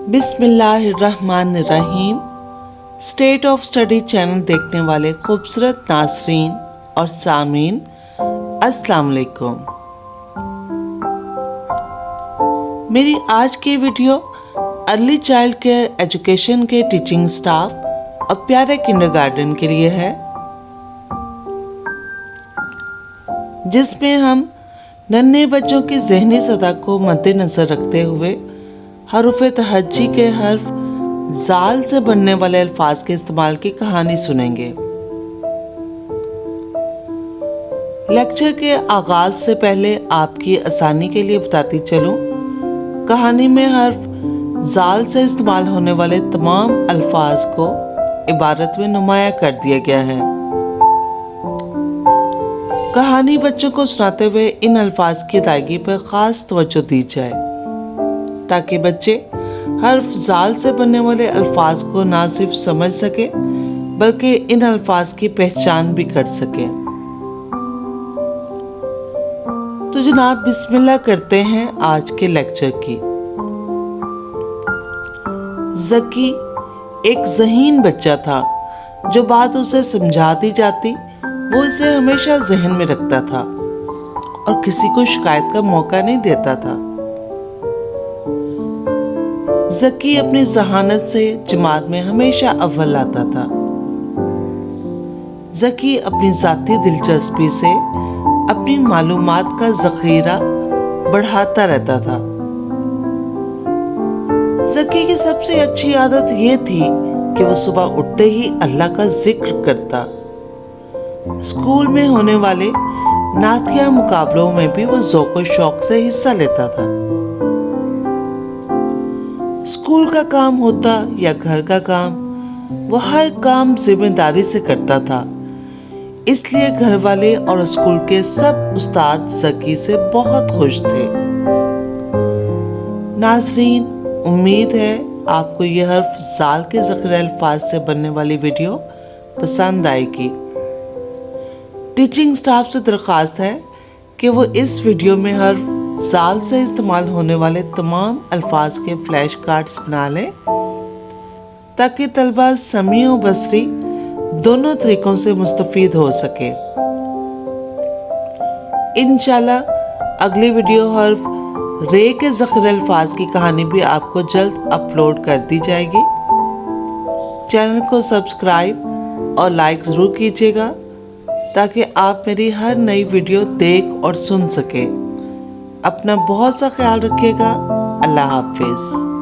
बिस्मिल्लाहिर्रहमानिर्रहीम। State of study channel देखने वाले खूबसूरत नाज़रीन और सामीन, अस्सलाम वालेकुम। मेरी आज की video early child care education के टीचिंग स्टाफ और प्यारे किंडरगार्टन के लिए है, जिसमें हम नन्हे बच्चों की ज़हनी सतह को मद्देनज़र रखते हुए हरूफ तहज्जी के हर्फ ज़ाल से बनने वाले अल्फाज के इस्तेमाल की कहानी सुनेंगे। लेक्चर के आगाज से पहले आपकी आसानी के लिए बताती चलूं, कहानी में हर्फ ज़ाल से इस्तेमाल होने वाले तमाम अल्फाज को इबारत में नुमाया कर दिया गया है। कहानी बच्चों को सुनाते हुए इन अल्फाज की अदायगी पर ख़ास तवज्जो दी जाए, ताकि बच्चे हर्फ ज़ाल से बनने वाले अल्फाज को ना सिर्फ समझ सके बल्कि इन अल्फाज की पहचान भी कर सके। तो जनाब, बिस्मिल्लाह करते हैं आज के लेक्चर की। ज़की एक ज़हीन बच्चा था। जो बात उसे समझा दी जाती वो इसे हमेशा जहन में रखता था और किसी को शिकायत का मौका नहीं देता था। ज़की अपनी ज़हानत से जमात में हमेशा अव्वल आता था। ज़की अपनी ज़ाती दिलचस्पी से अपनी मालूमात का ज़ख़ीरा बढ़ाता रहता था। ज़की की सबसे अच्छी आदत ये थी कि वो सुबह उठते ही अल्लाह का जिक्र करता। स्कूल में होने वाले नातिया मुकाबलों में भी वो ज़ौक़ और शौक़ से हिस्सा लेता था। स्कूल का काम होता या घर का काम, वो हर काम जिम्मेदारी से करता था। इसलिए घर वाले और स्कूल के सब उस्ताद ज़की से बहुत खुश थे। नाज़रीन, उम्मीद है आपको यह हर्फ ज़ाल के ज़ख़ीरे अल्फाज से बनने वाली वीडियो पसंद आएगी। टीचिंग स्टाफ से दरख्वास्त है कि वो इस वीडियो में हर्फ ज़ाल से इस्तेमाल होने वाले तमाम अल्फाज के फ्लैश कार्ड्स बना लें, ताकि तलबा समी और बसरी दोनों तरीक़ों से मुस्तफ़ीद हो सके। इंशाल्लाह अगली वीडियो हर्फ रे के ज़ख़ीरे अल्फाज की कहानी भी आपको जल्द अपलोड कर दी जाएगी। चैनल को सब्सक्राइब और लाइक ज़रूर कीजिएगा, ताकि आप मेरी हर नई वीडियो देख और सुन सकें। अपना बहुत सा ख्याल रखिएगा। अल्लाह हाफिज़।